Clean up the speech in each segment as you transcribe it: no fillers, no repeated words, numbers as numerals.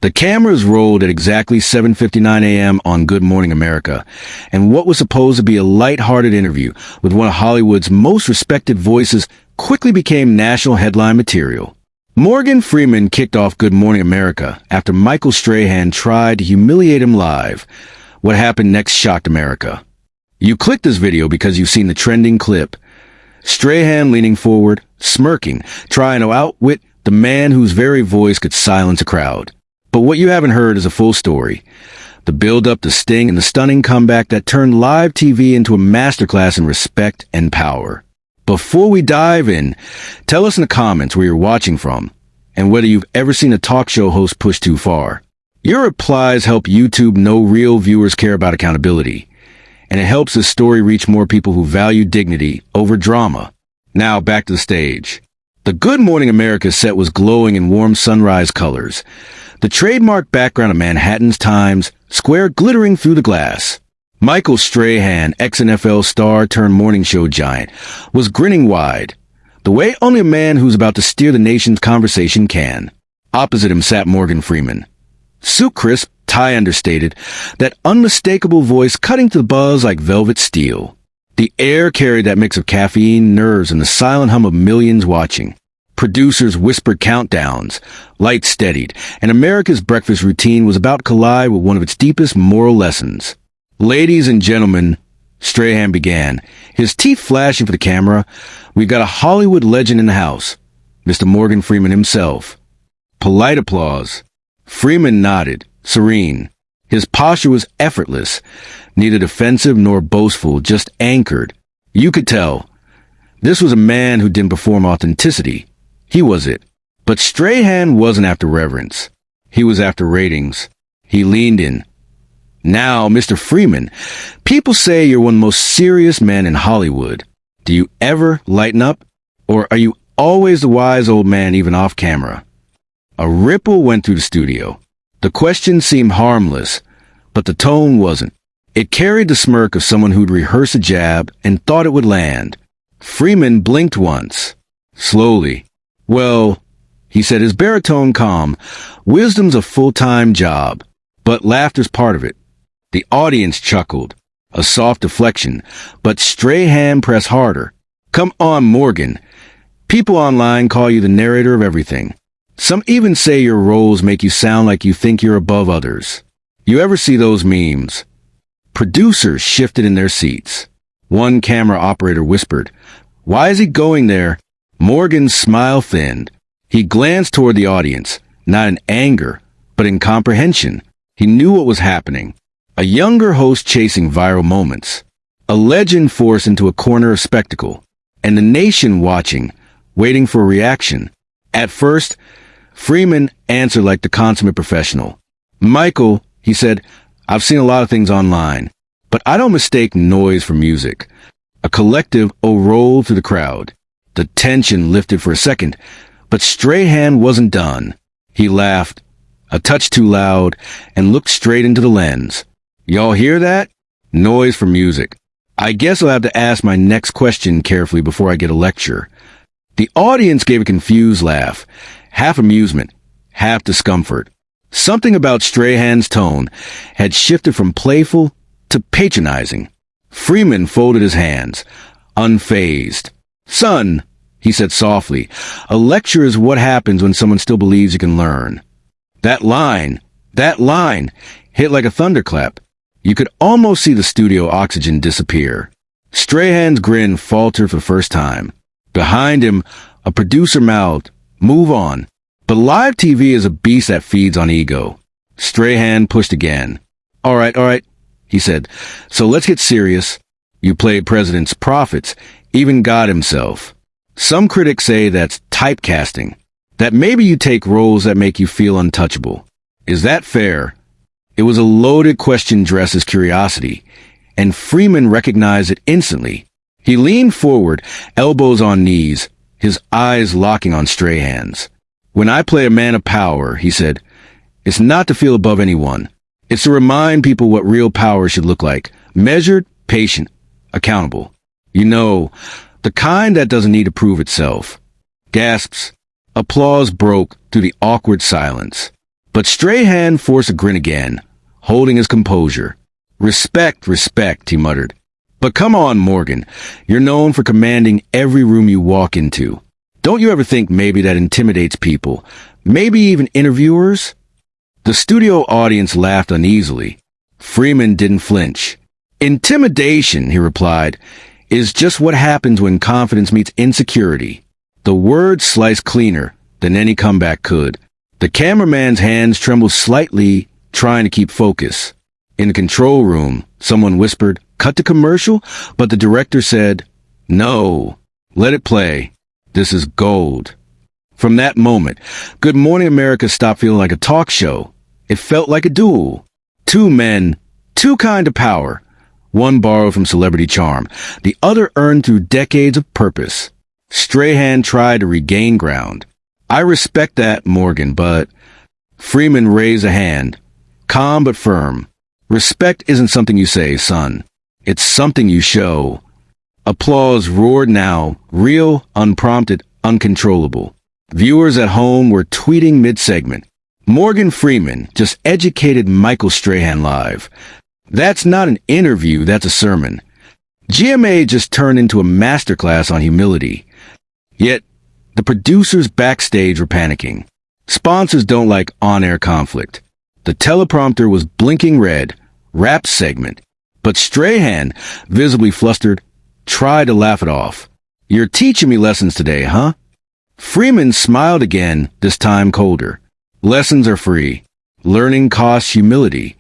The cameras rolled at exactly 7:59 a.m. on Good Morning America, and what was supposed to be a light-hearted interview with one of Hollywood's most respected voices quickly became national headline material. Morgan Freeman kicked off Good Morning America after Michael Strahan tried to humiliate him live. What happened next shocked America. You clicked this video because you've seen the trending clip. Strahan leaning forward, smirking, trying to outwit the man whose very voice could silence a crowd. But what you haven't heard is a full story. The build-up, the sting, and the stunning comeback that turned live TV into a masterclass in respect and power. Before we dive in, tell us in the comments where you're watching from, and whether you've ever seen a talk show host push too far. Your replies help YouTube know real viewers care about accountability, and it helps this story reach more people who value dignity over drama. Now back to the stage. The Good Morning America set was glowing in warm sunrise colors. The trademark background of Manhattan's Times Square glittering through the glass. Michael Strahan, ex-NFL star turned morning show giant, was grinning wide, the way only a man who's about to steer the nation's conversation can. Opposite him sat Morgan Freeman. Suit crisp, tie understated, that unmistakable voice cutting to the buzz like velvet steel. The air carried that mix of caffeine, nerves, and the silent hum of millions watching. Producers whispered countdowns, lights steadied, and America's breakfast routine was about to collide with one of its deepest moral lessons. Ladies and gentlemen, Strahan began, his teeth flashing for the camera, we've got a Hollywood legend in the house, Mr. Morgan Freeman himself. Polite applause. Freeman nodded, serene. His posture was effortless, neither defensive nor boastful, just anchored. You could tell. This was a man who didn't perform authenticity. He was it. But Strahan wasn't after reverence. He was after ratings. He leaned in. Now, Mr. Freeman, people say you're one of the most serious men in Hollywood. Do you ever lighten up? Or are you always the wise old man even off camera? A ripple went through the studio. The question seemed harmless, but the tone wasn't. It carried the smirk of someone who'd rehearsed a jab and thought it would land. Freeman blinked once. Slowly. Well, he said, his baritone calm, wisdom's a full-time job, but laughter's part of it. The audience chuckled, a soft deflection, but Strahan pressed harder. Come on, Morgan. People online call you the narrator of everything. Some even say your roles make you sound like you think you're above others. You ever see those memes? Producers shifted in their seats. One camera operator whispered, "Why is he going there?" Morgan's smile thinned. He glanced toward the audience, not in anger, but in comprehension. He knew what was happening. A younger host chasing viral moments. A legend forced into a corner of spectacle. And the nation watching, waiting for a reaction. At first, Freeman answered like the consummate professional. "Michael," he said, "I've seen a lot of things online, but I don't mistake noise for music." A collective "oh" rolled through the crowd. The tension lifted for a second, but Strahan wasn't done. He laughed, a touch too loud, and looked straight into the lens. "Y'all hear that? Noise for music. I guess I'll have to ask my next question carefully before I get a lecture." The audience gave a confused laugh, half amusement, half discomfort. Something about Strahan's tone had shifted from playful to patronizing. Freeman folded his hands, unfazed. "Son," he said softly, "a lecture is what happens when someone still believes you can learn." That line hit like a thunderclap. You could almost see the studio oxygen disappear. Strahan's grin faltered for the first time. Behind him, a producer mouthed, "Move on." But live TV is a beast that feeds on ego. Strahan pushed again. All right, he said. "So let's get serious. You played presidents, prophets, even God himself. Some critics say that's typecasting, that maybe you take roles that make you feel untouchable. Is that fair?" It was a loaded question dressed as curiosity, and Freeman recognized it instantly. He leaned forward, elbows on knees, his eyes locking on Strahan's. "When I play a man of power," he said, "it's not to feel above anyone. It's to remind people what real power should look like. Measured, patient, accountable. You know, the kind that doesn't need to prove itself." Gasps. Applause broke through the awkward silence. But Strahan forced a grin again, holding his composure. Respect, respect, he muttered. But come on, Morgan. You're known for commanding every room you walk into. Don't you ever think maybe that intimidates people? Maybe even interviewers? The studio audience laughed uneasily. Freeman didn't flinch. Intimidation, he replied, is just what happens when confidence meets insecurity. The words sliced cleaner than any comeback could. The cameraman's hands trembled slightly, trying to keep focus. In the control room, someone whispered, "Cut to commercial," but the director said, "No, let it play. This is gold." From that moment, Good Morning America stopped feeling like a talk show. It felt like a duel. Two men, two kinds of power. One borrowed from celebrity charm, the other earned through decades of purpose. Strahan tried to regain ground. "I respect that, Morgan, but..." Freeman raised a hand, calm but firm. "Respect isn't something you say, son. It's something you show." Applause roared now, real, unprompted, uncontrollable. Viewers at home were tweeting mid-segment. "Morgan Freeman just educated Michael Strahan live. That's not an interview, that's a sermon. GMA just turned into a masterclass on humility." Yet, the producers backstage were panicking. Sponsors don't like on-air conflict. The teleprompter was blinking red, rap segment. But Strahan, visibly flustered, tried to laugh it off. "You're teaching me lessons today, huh?" Freeman smiled again, this time colder. "Lessons are free. Learning costs humility."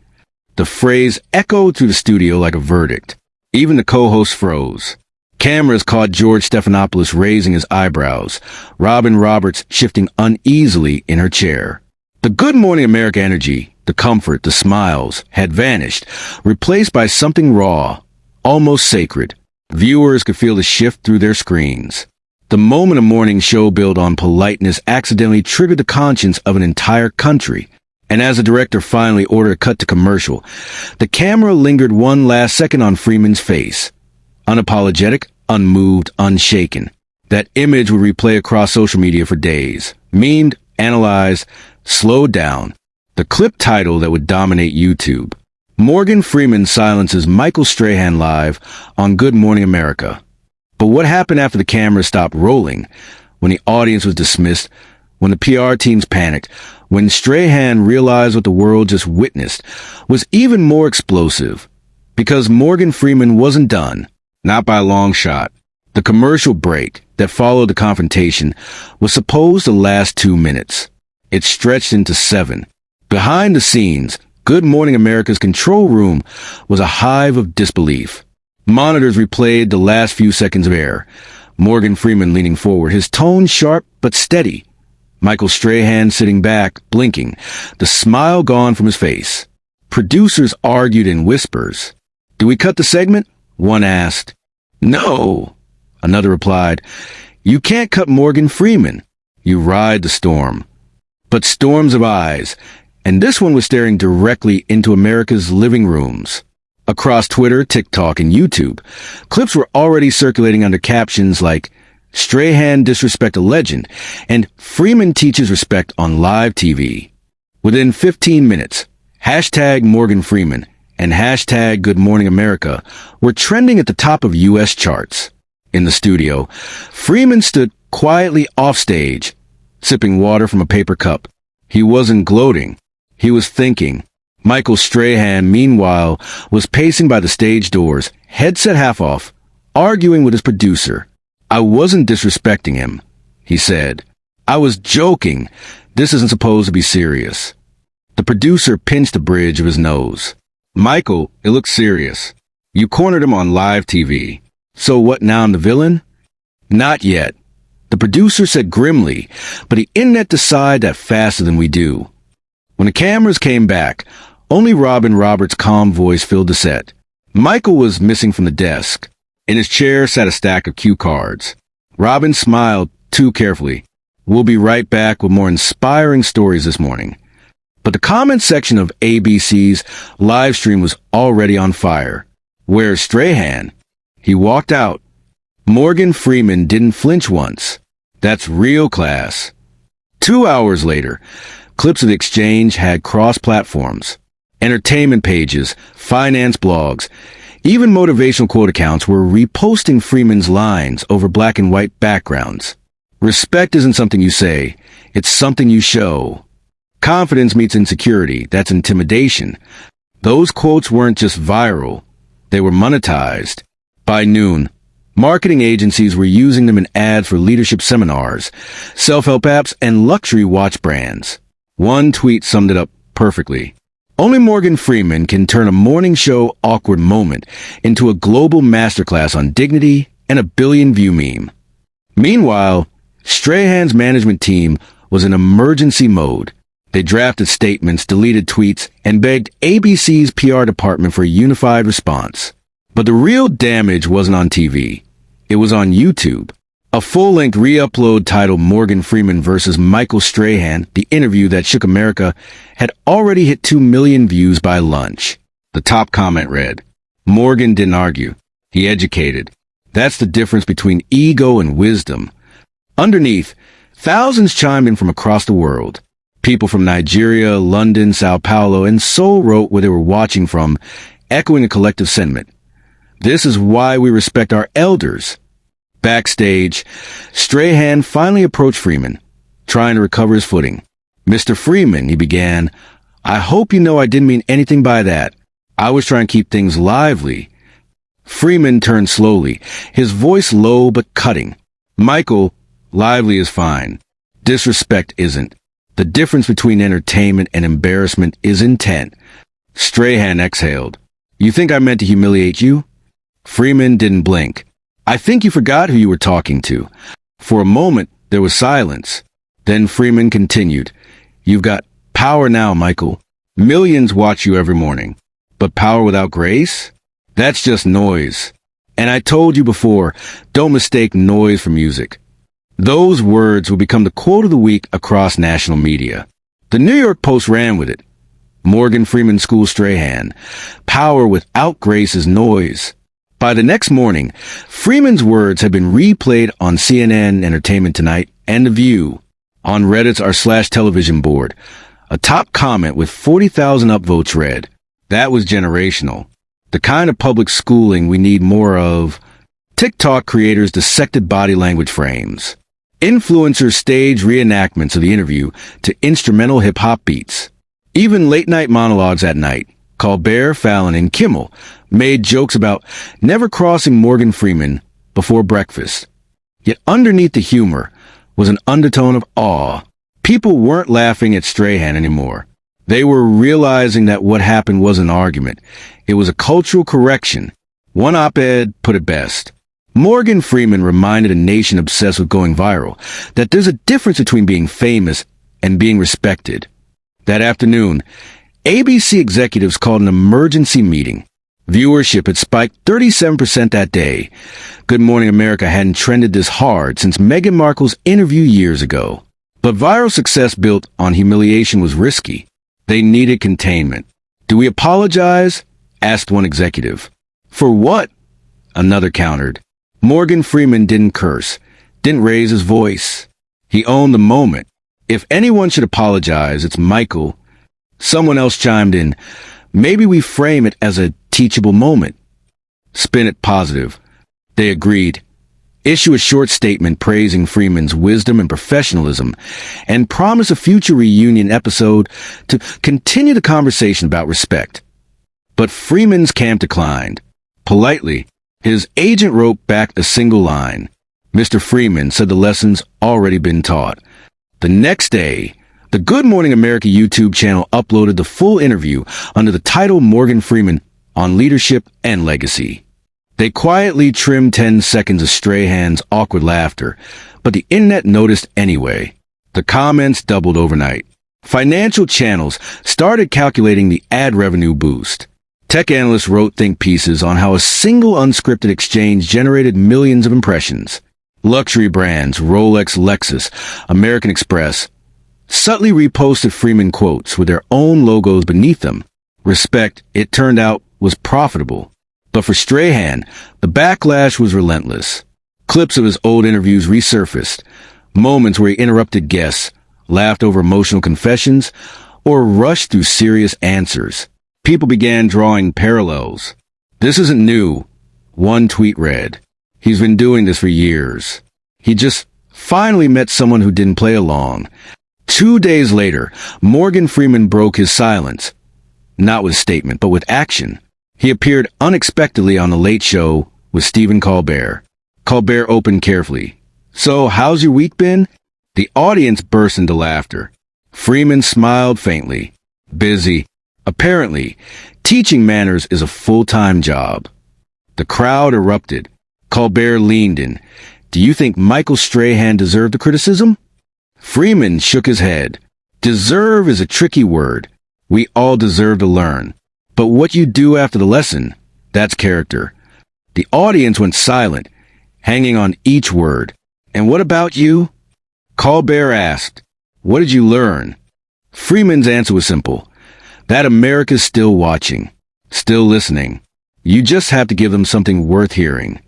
The phrase echoed through the studio like a verdict. Even the co-host froze. Cameras caught George Stephanopoulos raising his eyebrows, Robin Roberts shifting uneasily in her chair. The Good Morning America energy, the comfort, the smiles, had vanished, replaced by something raw, almost sacred. Viewers could feel the shift through their screens. The moment a morning show built on politeness accidentally triggered the conscience of an entire country. And as the director finally ordered a cut to commercial, the camera lingered one last second on Freeman's face. Unapologetic, unmoved, unshaken. That image would replay across social media for days. Memed, analyzed, slowed down. The clip title that would dominate YouTube. Morgan Freeman silences Michael Strahan live on Good Morning America. But what happened after the camera stopped rolling, when the audience was dismissed, when the PR teams panicked, when Strahan realized what the world just witnessed, was even more explosive. Because Morgan Freeman wasn't done, not by a long shot. The commercial break that followed the confrontation was supposed to last 2 minutes. It stretched into 7. Behind the scenes, Good Morning America's control room was a hive of disbelief. Monitors replayed the last few seconds of air. Morgan Freeman leaning forward, his tone sharp but steady. Michael Strahan sitting back, blinking, the smile gone from his face. Producers argued in whispers. "Do we cut the segment?" one asked. "No," another replied. "You can't cut Morgan Freeman. You ride the storm." But storms of eyes, and this one was staring directly into America's living rooms. Across Twitter, TikTok, and YouTube, clips were already circulating under captions like, "Strahan disrespect a legend," and "Freeman teaches respect on live TV." Within 15 minutes, hashtag Morgan Freeman and hashtag Good Morning America were trending at the top of U.S. charts. In the studio, Freeman stood quietly offstage, sipping water from a paper cup. He wasn't gloating. He was thinking. Michael Strahan, meanwhile, was pacing by the stage doors, headset half off, arguing with his producer. "I wasn't disrespecting him," he said. "I was joking. This isn't supposed to be serious." The producer pinched the bridge of his nose. "Michael, it looks serious. You cornered him on live TV. So what now, I'm the villain?" "Not yet," the producer said grimly, "but the internet decided that faster than we do." When the cameras came back, only Robin Roberts' calm voice filled the set. Michael was missing from the desk. In his chair sat a stack of cue cards. Robin smiled too carefully. "We'll be right back with more inspiring stories this morning." But the comment section of ABC's live stream was already on fire. "Where's Strahan?" He walked out. Morgan Freeman didn't flinch once. That's real class. 2 hours later, Clips of the exchange had cross-platforms. Entertainment pages, finance blogs, even motivational quote accounts were reposting Freeman's lines over black and white backgrounds. Respect isn't something you say, it's something you show. Confidence meets insecurity, that's intimidation. Those quotes weren't just viral, they were monetized. By noon, marketing agencies were using them in ads for leadership seminars, self-help apps, and luxury watch brands. One tweet summed it up perfectly. Only Morgan Freeman can turn a morning show awkward moment into a global masterclass on dignity and a billion-view meme. Meanwhile, Strahan's management team was in emergency mode. They drafted statements, deleted tweets, and begged ABC's PR department for a unified response. But the real damage wasn't on TV. It was on YouTube. A full-length re-upload titled Morgan Freeman versus Michael Strahan, the interview that shook America, had already hit 2 million views by lunch. The top comment read, "Morgan didn't argue. He educated. That's the difference between ego and wisdom." Underneath, thousands chimed in from across the world. People from Nigeria, London, Sao Paulo, and Seoul wrote where they were watching from, echoing a collective sentiment. This is why we respect our elders. Backstage, Strahan finally approached Freeman, trying to recover his footing. "Mr. Freeman," he began, "I hope you know I didn't mean anything by that. I was trying to keep things lively." Freeman turned slowly, his voice low but cutting. "Michael, lively is fine. Disrespect isn't. The difference between entertainment and embarrassment is intent." Strahan exhaled. "You think I meant to humiliate you?" Freeman didn't blink. "I think you forgot who you were talking to." For a moment, there was silence. Then Freeman continued, "You've got power now, Michael. Millions watch you every morning. But power without grace? That's just noise. And I told you before, don't mistake noise for music." Those words would become the quote of the week across national media. The New York Post ran with it. Morgan Freeman School Strahan. Power without grace is noise. By the next morning, Freeman's words had been replayed on CNN, Entertainment Tonight, and The View. On Reddit's r/television board, a top comment with 40,000 upvotes read, "That was generational. The kind of public schooling we need more of." TikTok creators dissected body language frames. Influencers staged reenactments of the interview to instrumental hip-hop beats. Even late-night monologues at night, Colbert, Fallon, and Kimmel, made jokes about never crossing Morgan Freeman before breakfast. Yet underneath the humor was an undertone of awe. People weren't laughing at Strahan anymore. They were realizing that what happened was an argument. It was a cultural correction. One op-ed put it best. Morgan Freeman reminded a nation obsessed with going viral that there's a difference between being famous and being respected. That afternoon, ABC executives called an emergency meeting. Viewership had spiked 37% that day. Good Morning America hadn't trended this hard since Meghan Markle's interview years ago. But viral success built on humiliation was risky. They needed containment. "Do we apologize?" asked one executive. "For what?" another countered. Morgan Freeman didn't curse, didn't raise his voice. He owned the moment. "If anyone should apologize, it's Michael." Someone else chimed in, "Maybe we frame it as a teachable moment. Spin it positive." They agreed. Issue a short statement praising Freeman's wisdom and professionalism, and promise a future reunion episode to continue the conversation about respect. But Freeman's camp declined. Politely, his agent wrote back a single line. Mr. Freeman said the lesson's already been taught. The next day, the Good Morning America YouTube channel uploaded the full interview under the title Morgan Freeman on Leadership and Legacy. They quietly trimmed 10 seconds of Strahan's awkward laughter, but the internet noticed anyway. The comments doubled overnight. Financial channels started calculating the ad revenue boost. Tech analysts wrote think pieces on how a single unscripted exchange generated millions of impressions. Luxury brands, Rolex, Lexus, American Express, subtly reposted Freeman quotes with their own logos beneath them. Respect, it turned out, was profitable. But for Strahan, the backlash was relentless. Clips of his old interviews resurfaced, moments where he interrupted guests, laughed over emotional confessions, or rushed through serious answers. People began drawing parallels. "This isn't new," one tweet read. "He's been doing this for years. He just finally met someone who didn't play along." 2 days later, Morgan Freeman broke his silence. Not with statement, but with action. He appeared unexpectedly on The Late Show with Stephen Colbert. Colbert opened carefully. "So, how's your week been?" The audience burst into laughter. Freeman smiled faintly. "Busy. Apparently, teaching manners is a full-time job." The crowd erupted. Colbert leaned in. "Do you think Michael Strahan deserved the criticism?" Freeman shook his head. "Deserve is a tricky word. We all deserve to learn. But what you do after the lesson, that's character." The audience went silent, hanging on each word. "And what about you?" Colbert asked. "What did you learn?" Freeman's answer was simple. That America's still watching, still listening. You just have to give them something worth hearing.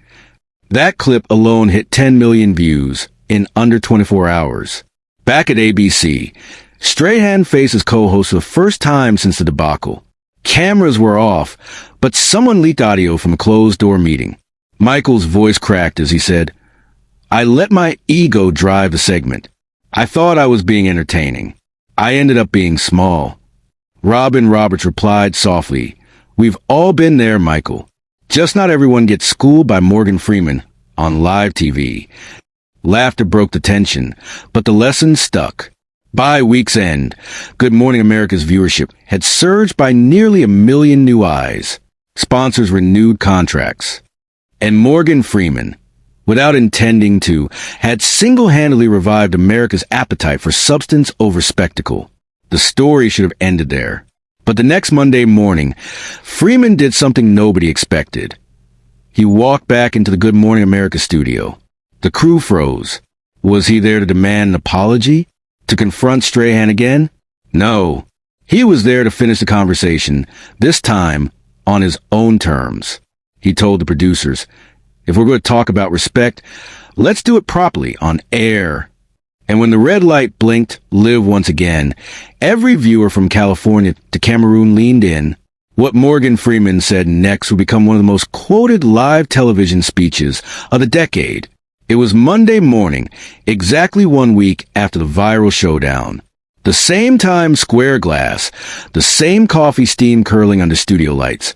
That clip alone hit 10 million views in under 24 hours. Back at ABC, Strahan faced his co-host for the first time since the debacle. Cameras were off, but someone leaked audio from a closed-door meeting. Michael's voice cracked as he said, "I let my ego drive the segment. I thought I was being entertaining. I ended up being small." Robin Roberts replied softly, "We've all been there, Michael. Just not everyone gets schooled by Morgan Freeman on live TV." Laughter broke the tension, but the lesson stuck. By week's end, Good Morning America's viewership had surged by nearly 1 million new eyes. Sponsors renewed contracts. And Morgan Freeman, without intending to, had single-handedly revived America's appetite for substance over spectacle. The story should have ended there. But the next Monday morning, Freeman did something nobody expected. He walked back into the Good Morning America studio. The crew froze. Was he there to demand an apology? To confront Strahan again? No. He was there to finish the conversation, this time on his own terms. He told the producers, "If we're going to talk about respect, let's do it properly, on air." And when the red light blinked live once again, every viewer from California to Cameroon leaned in. What Morgan Freeman said next would become one of the most quoted live television speeches of the decade. It was Monday morning, exactly 1 week after the viral showdown. The same Times Square glass, the same coffee steam curling under studio lights.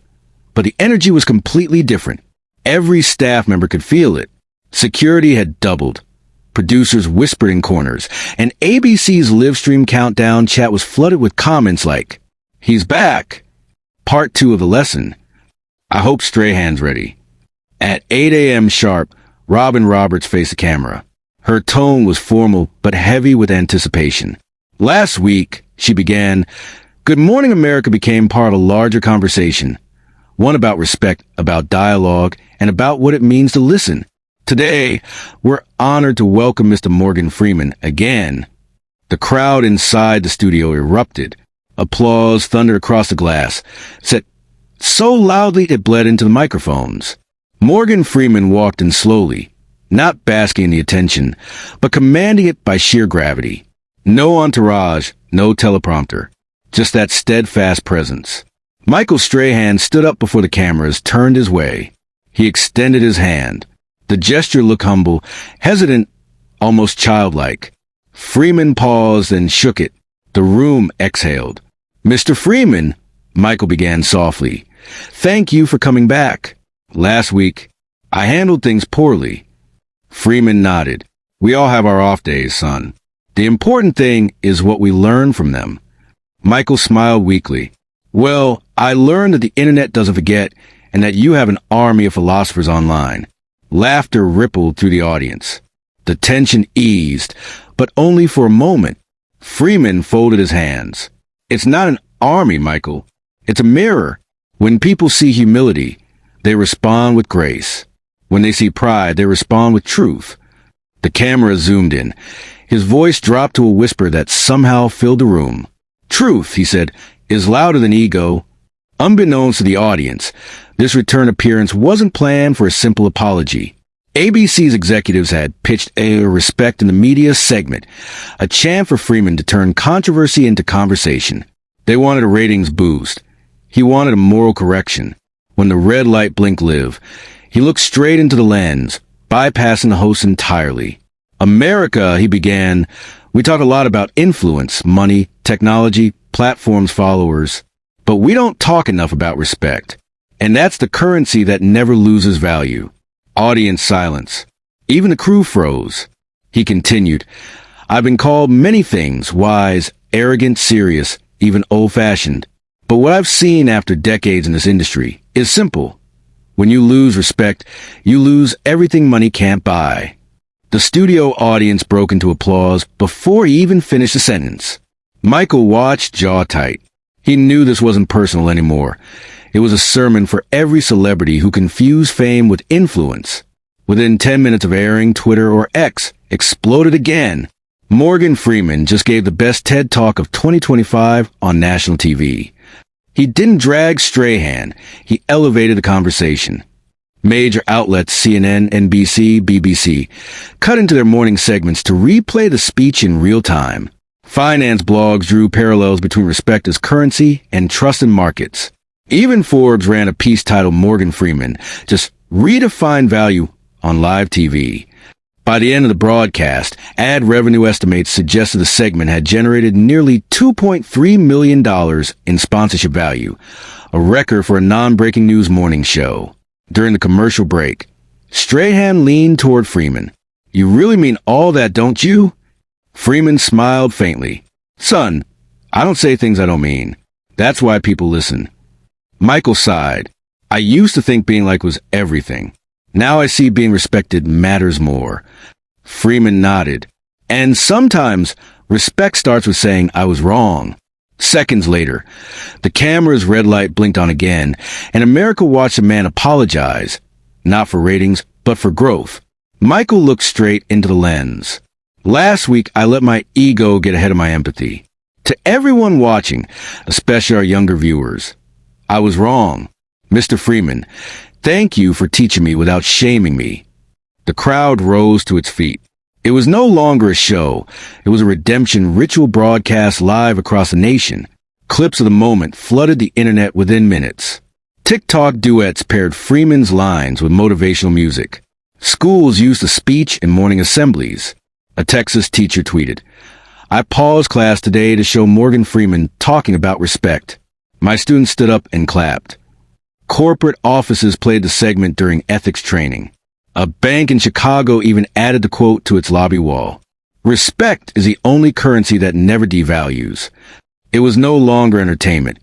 But the energy was completely different. Every staff member could feel it. Security had doubled. Producers whispered in corners, and ABC's live-stream countdown chat was flooded with comments like, "He's back. Part 2 of the lesson. I hope Strahan's ready." At 8 a.m. sharp, Robin Roberts faced the camera. Her tone was formal but heavy with anticipation. "Last week," she began, "Good Morning America became part of a larger conversation. One about respect, about dialogue, and about what it means to listen. Today, we're honored to welcome Mr. Morgan Freeman again." The crowd inside the studio erupted. Applause thundered across the glass, set so loudly it bled into the microphones. Morgan Freeman walked in slowly, not basking in the attention, but commanding it by sheer gravity. No entourage, no teleprompter, just that steadfast presence. Michael Strahan stood up before the cameras, turned his way. He extended his hand. The gesture looked humble, hesitant, almost childlike. Freeman paused and shook it. The room exhaled. "Mr. Freeman," Michael began softly, "thank you for coming back. Last week, I handled things poorly." Freeman nodded. "We all have our off days, son. The important thing is what we learn from them." Michael smiled weakly. "Well, I learned that the internet doesn't forget and that you have an army of philosophers online." Laughter rippled through the audience. The tension eased, but only for a moment. Freeman folded his hands. "It's not an army, Michael. It's a mirror. When people see humility, they respond with grace. When they see pride, they respond with truth." The camera zoomed in. His voice dropped to a whisper that somehow filled the room. "Truth," he said, "is louder than ego." Unbeknownst to the audience, this return appearance wasn't planned for a simple apology. ABC's executives had pitched a Respect in the Media segment, a chant for Freeman to turn controversy into conversation. They wanted a ratings boost. He wanted a moral correction. When the red light blinked live, he looked straight into the lens, bypassing the host entirely. America, he began. We talk a lot about influence, money, technology, platforms, followers. But we don't talk enough about respect. And that's the currency that never loses value. Audience silence. Even the crew froze. He continued, I've been called many things, wise, arrogant, serious, even old-fashioned. But what I've seen after decades in this industry is simple. When you lose respect, you lose everything money can't buy. The studio audience broke into applause before he even finished the sentence. Michael watched, jaw tight. He knew this wasn't personal anymore. It was a sermon for every celebrity who confused fame with influence. Within 10 minutes of airing, Twitter, or X, exploded again. Morgan Freeman just gave the best TED Talk of 2025 on national TV. He didn't drag Strahan. He elevated the conversation. Major outlets, CNN, NBC, BBC, cut into their morning segments to replay the speech in real time. Finance blogs drew parallels between respect as currency and trust in markets. Even Forbes ran a piece titled Morgan Freeman just redefined value on live TV. By the end of the broadcast, ad revenue estimates suggested the segment had generated nearly $2.3 million in sponsorship value, a record for a non-breaking news morning show. During the commercial break, Strahan leaned toward Freeman. You really mean all that, don't you? Freeman smiled faintly. Son, I don't say things I don't mean. That's why people listen. Michael sighed. I used to think being liked was everything. Now I see being respected matters more. Freeman nodded. And sometimes respect starts with saying I was wrong. Seconds later, the camera's red light blinked on again, and America watched a man apologize, not for ratings, but for growth. Michael looked straight into the lens. Last week, I let my ego get ahead of my empathy. To everyone watching, especially our younger viewers, I was wrong. Mr. Freeman, thank you for teaching me without shaming me. The crowd rose to its feet. It was no longer a show. It was a redemption ritual broadcast live across the nation. Clips of the moment flooded the internet within minutes. TikTok duets paired Freeman's lines with motivational music. Schools used the speech in morning assemblies. A Texas teacher tweeted, I paused class today to show Morgan Freeman talking about respect. My students stood up and clapped. Corporate offices played the segment during ethics training. A bank in Chicago even added the quote to its lobby wall. Respect is the only currency that never devalues. It was no longer entertainment.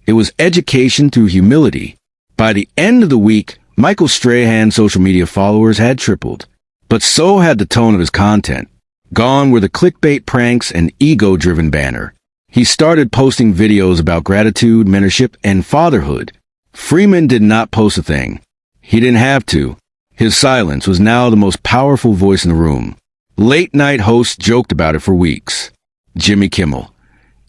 It was education through humility. By the end of the week, Michael Strahan's social media followers had tripled. But so had the tone of his content. Gone were the clickbait pranks and ego-driven banner. He started posting videos about gratitude, mentorship, and fatherhood. Freeman did not post a thing. He didn't have to. His silence was now the most powerful voice in the room. Late-night hosts joked about it for weeks. Jimmy Kimmel.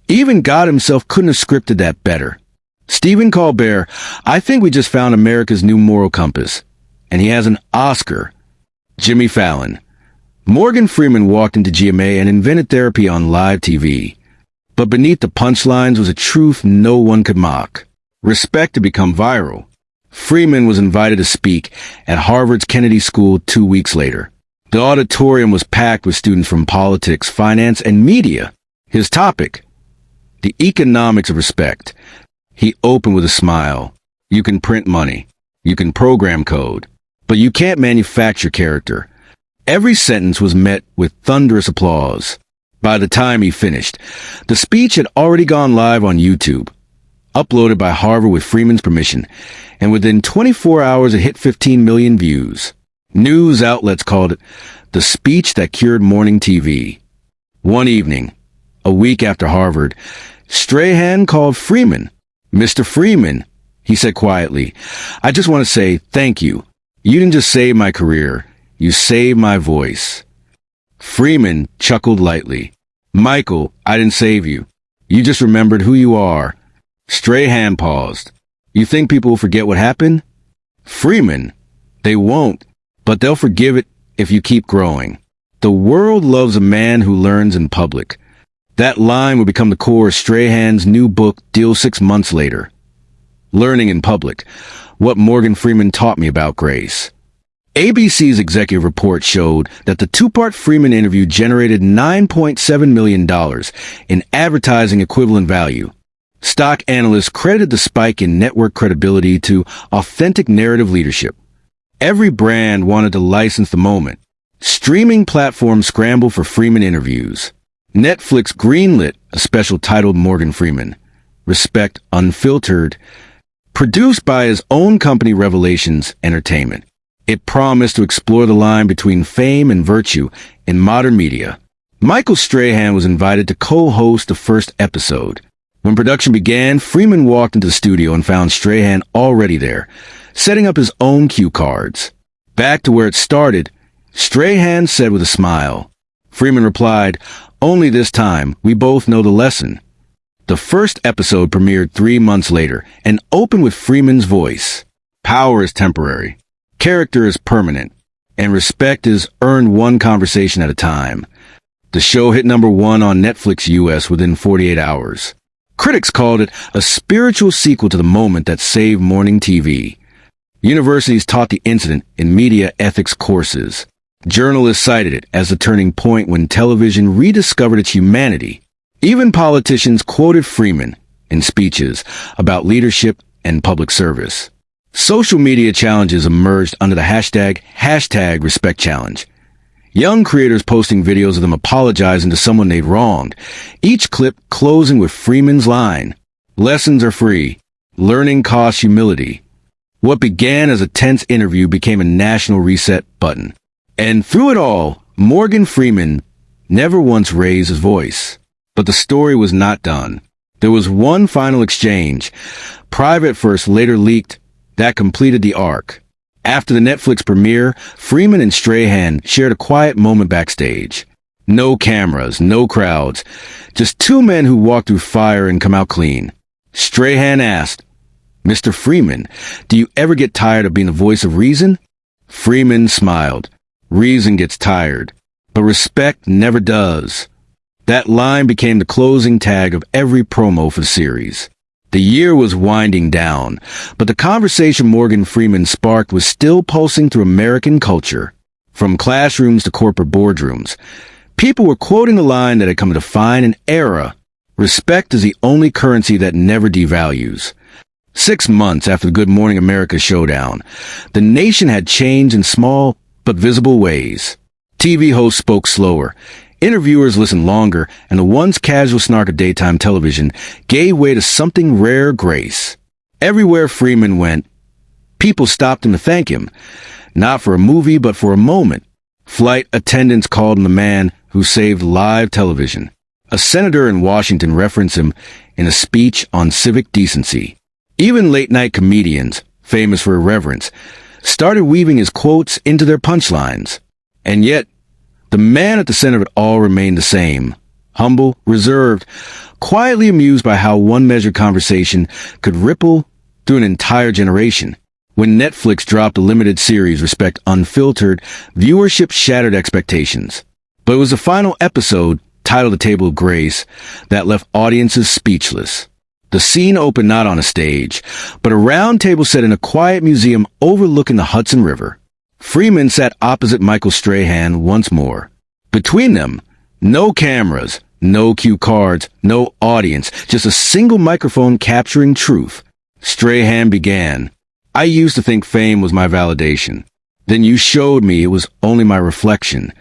Even God himself couldn't have scripted that better. Stephen Colbert, I think we just found America's new moral compass. And he has an Oscar. Jimmy Fallon. Morgan Freeman walked into GMA and invented therapy on live TV. But beneath the punchlines was a truth no one could mock. Respect had become viral. Freeman was invited to speak at Harvard's Kennedy School 2 weeks later. The auditorium was packed with students from politics, finance, and media. His topic, the economics of respect. He opened with a smile. You can print money. You can program code. But you can't manufacture character. Every sentence was met with thunderous applause. By the time he finished, the speech had already gone live on YouTube, uploaded by Harvard with Freeman's permission, and within 24 hours it hit 15 million views. News outlets called it the speech that cured morning TV. One evening, a week after Harvard, Strahan called Freeman. Mr. Freeman, he said quietly, I just want to say thank you. You didn't just save my career, you saved my voice. Freeman chuckled lightly. Michael, I didn't save you. You just remembered who you are. Strahan paused. You think people will forget what happened? Freeman, they won't. but they'll forgive it if you keep growing. The world loves a man who learns in public. That line would become the core of Strahan's new book, Deal 6 months later. Learning in Public, What Morgan Freeman Taught Me About Grace. ABC's executive report showed that the two-part Freeman interview generated $9.7 million in advertising equivalent value. Stock analysts credited the spike in network credibility to authentic narrative leadership. Every brand wanted to license the moment. Streaming platforms scrambled for Freeman interviews. Netflix greenlit a special titled Morgan Freeman, Respect Unfiltered, produced by his own company Revelations Entertainment. It promised to explore the line between fame and virtue in modern media. Michael Strahan was invited to co-host the first episode. When production began, Freeman walked into the studio and found Strahan already there, setting up his own cue cards. Back to where it started, Strahan said with a smile. Freeman replied, "Only this time, we both know the lesson." The first episode premiered 3 months later and opened with Freeman's voice. Power is temporary, character is permanent, and respect is earned one conversation at a time. The show hit #1 on Netflix US within 48 hours. Critics called it a spiritual sequel to the moment that saved morning TV. Universities taught the incident in media ethics courses. Journalists cited it as the turning point when television rediscovered its humanity. Even politicians quoted Freeman in speeches about leadership and public service. Social media challenges emerged under the hashtag Respect Challenge. Young creators posting videos of them apologizing to someone they'd wronged, each clip closing with Freeman's line, "Lessons are free. Learning costs humility." What began as a tense interview became a national reset button. And through it all, Morgan Freeman never once raised his voice. But the story was not done. There was one final exchange, private first, later leaked, that completed the arc. After the Netflix premiere, Freeman and Strahan shared a quiet moment backstage. No cameras, no crowds, just two men who walk through fire and come out clean. Strahan asked, "Mr. Freeman, do you ever get tired of being the voice of reason?" Freeman smiled. "Reason gets tired, but respect never does." That line became the closing tag of every promo for the series. The year was winding down, but the conversation Morgan Freeman sparked was still pulsing through American culture. From classrooms to corporate boardrooms, people were quoting the line that had come to define an era. Respect is the only currency that never devalues. 6 months after the Good Morning America showdown, the nation had changed in small but visible ways. TV hosts spoke slower, interviewers listened longer, and the once casual snark of daytime television gave way to something rare grace. Everywhere Freeman went, people stopped him to thank him, not for a movie but for a moment. Flight attendants called him the man who saved live television. A senator in Washington referenced him in a speech on civic decency. Even late-night comedians, famous for irreverence, started weaving his quotes into their punchlines. And yet, the man at the center of it all remained the same. Humble, reserved, quietly amused by how one measured conversation could ripple through an entire generation. When Netflix dropped a limited series, Respect Unfiltered, viewership shattered expectations. But it was the final episode, titled The Table of Grace, that left audiences speechless. The scene opened not on a stage, but a round table set in a quiet museum overlooking the Hudson River. Freeman sat opposite Michael Strahan once more. Between them, no cameras, no cue cards, no audience, just a single microphone capturing truth. Strahan began, "I used to think fame was my validation. Then you showed me it was only my reflection."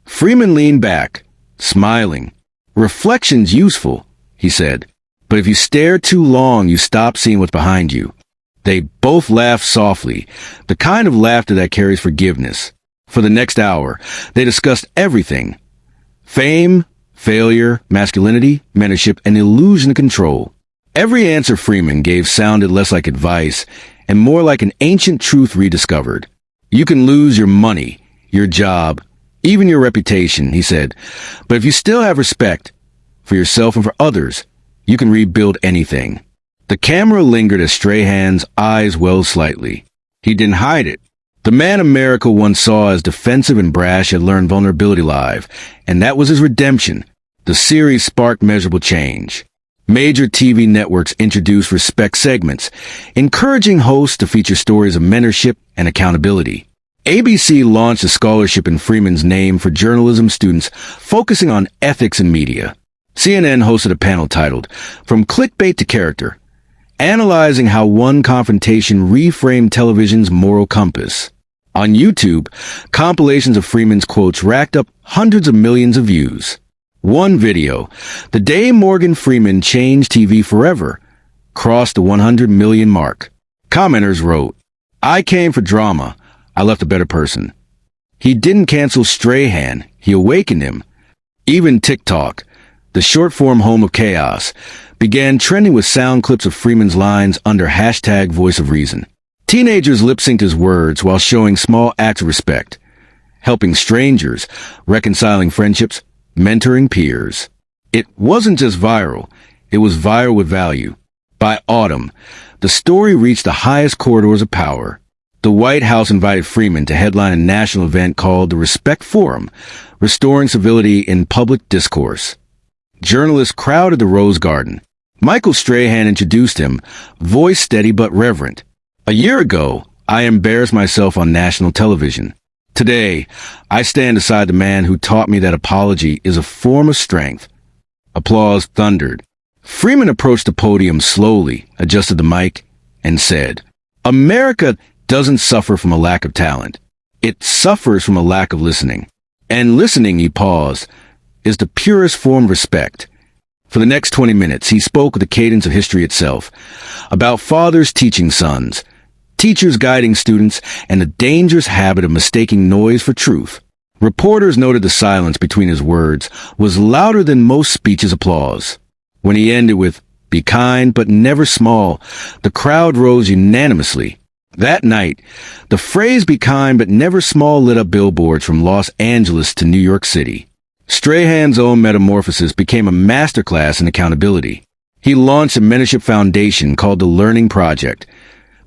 Freeman leaned back, smiling. "Reflection's useful," he said, "but if you stare too long, you stop seeing what's behind you." They both laughed softly, the kind of laughter that carries forgiveness. For the next hour, they discussed everything. Fame, failure, masculinity, mentorship, and the illusion of control. Every answer Freeman gave sounded less like advice and more like an ancient truth rediscovered. "You can lose your money, your job, even your reputation," he said, "but if you still have respect for yourself and for others, you can rebuild anything." The camera lingered as Strahan's eyes welled slightly. He didn't hide it. The man America once saw as defensive and brash had learned vulnerability live, and that was his redemption. The series sparked measurable change. Major TV networks introduced respect segments, encouraging hosts to feature stories of mentorship and accountability. ABC launched a scholarship in Freeman's name for journalism students focusing on ethics in media. CNN hosted a panel titled, From Clickbait to Character, analyzing how one confrontation reframed television's moral compass. On YouTube, compilations of Freeman's quotes racked up hundreds of millions of views. One video, The Day Morgan Freeman Changed TV Forever, crossed the 100 million mark. Commenters wrote, I came for drama. I left a better person. He didn't cancel Strahan. He awakened him. Even TikTok, the short-form home of chaos, began trending with sound clips of Freeman's lines under hashtag Voice of Reason. Teenagers lip-synced his words while showing small acts of respect, helping strangers, reconciling friendships, mentoring peers. It wasn't just viral, it was viral with value. By autumn, the story reached the highest corridors of power. The White House invited Freeman to headline a national event called the Respect Forum, restoring civility in public discourse. Journalists crowded the Rose Garden. Michael Strahan introduced him, voice steady but reverent. A year ago, I embarrassed myself on national television. Today, I stand beside the man who taught me that apology is a form of strength. Applause thundered. Freeman approached the podium slowly, adjusted the mic, and said, America doesn't suffer from a lack of talent. It suffers from a lack of listening. And listening, he paused, is the purest form of respect. For the next 20 minutes, he spoke with the cadence of history itself, about fathers teaching sons, teachers guiding students, and the dangerous habit of mistaking noise for truth. Reporters noted the silence between his words was louder than most speeches' applause. When he ended with, Be kind but never small, the crowd rose unanimously. That night, the phrase Be kind but never small lit up billboards from Los Angeles to New York City. Strahan's own metamorphosis became a masterclass in accountability. He launched a mentorship foundation called the Learning Project,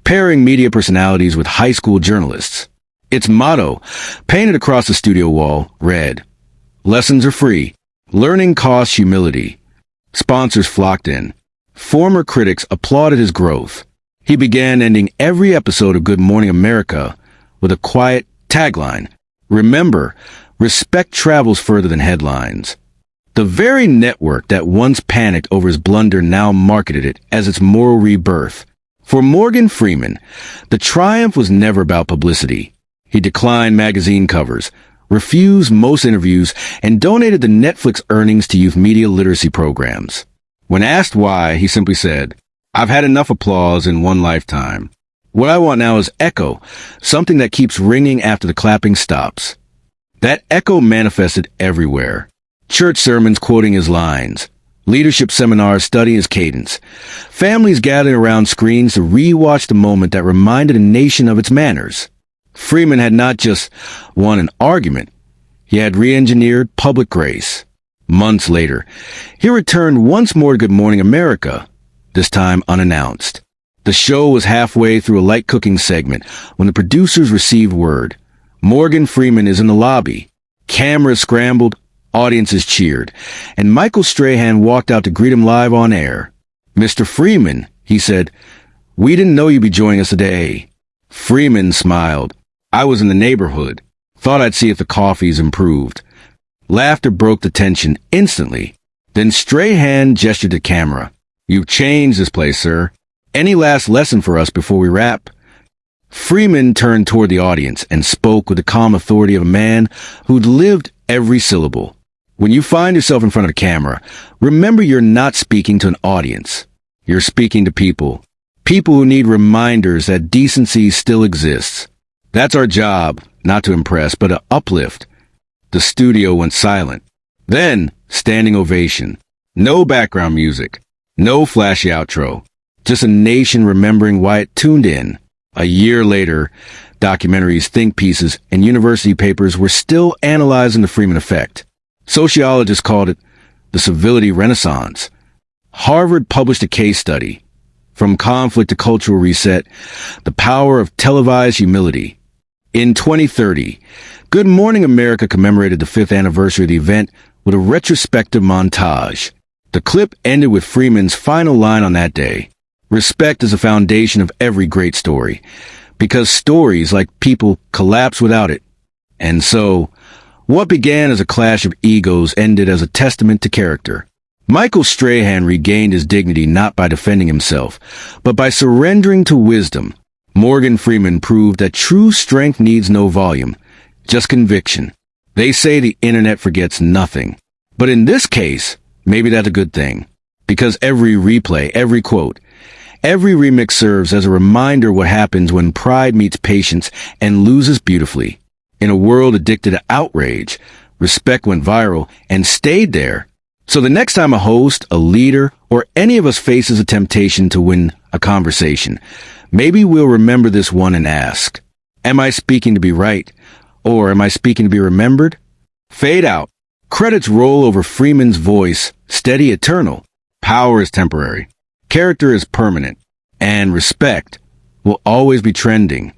pairing media personalities with high school journalists. Its motto, painted across the studio wall, read, Lessons are free. Learning costs humility. Sponsors flocked in. Former critics applauded his growth. He began ending every episode of Good Morning America with a quiet tagline, Remember, respect travels further than headlines. The very network that once panicked over his blunder now marketed it as its moral rebirth. For Morgan Freeman, the triumph was never about publicity. He declined magazine covers, refused most interviews, and donated the Netflix earnings to youth media literacy programs. When asked why, he simply said, I've had enough applause in one lifetime. What I want now is echo, something that keeps ringing after the clapping stops. That echo manifested everywhere. Church sermons quoting his lines, leadership seminars studying his cadence, families gathering around screens to re-watch the moment that reminded a nation of its manners. Freeman had not just won an argument, he had re-engineered public grace. Months later, he returned once more to Good Morning America, this time unannounced. The show was halfway through a light cooking segment when the producers received word. Morgan Freeman is in the lobby. Cameras scrambled, audiences cheered, and Michael Strahan walked out to greet him live on air. Mr. Freeman, he said, we didn't know you'd be joining us today. Freeman smiled. I was in the neighborhood. Thought I'd see if the coffee's improved. Laughter broke the tension instantly. Then Strahan gestured to camera. You've changed this place, sir. Any last lesson for us before we wrap? Freeman turned toward the audience and spoke with the calm authority of a man who'd lived every syllable. When you find yourself in front of a camera, remember you're not speaking to an audience. You're speaking to people. People who need reminders that decency still exists. That's our job, not to impress, but to uplift. The studio went silent. Then, standing ovation. No background music. No flashy outro. Just a nation remembering why it tuned in. A year later, documentaries, think pieces, and university papers were still analyzing the Freeman effect. Sociologists called it the civility renaissance. Harvard published a case study, From Conflict to Cultural Reset, the Power of Televised Humility. In 2030, Good Morning America commemorated the 5th anniversary of the event with a retrospective montage. The clip ended with Freeman's final line on that day. Respect is the foundation of every great story, because stories, like people, collapse without it. And so, what began as a clash of egos ended as a testament to character. Michael Strahan regained his dignity not by defending himself, but by surrendering to wisdom. Morgan Freeman proved that true strength needs no volume, just conviction. They say the internet forgets nothing. But in this case, maybe that's a good thing. Because every replay, every quote, every remix serves as a reminder what happens when pride meets patience and loses beautifully. In a world addicted to outrage, respect went viral and stayed there. So the next time a host, a leader, or any of us faces a temptation to win a conversation, maybe we'll remember this one and ask, am I speaking to be right? Or am I speaking to be remembered? Fade out. Credits roll over Freeman's voice, steady, eternal. Power is temporary. Character is permanent. And respect will always be trending.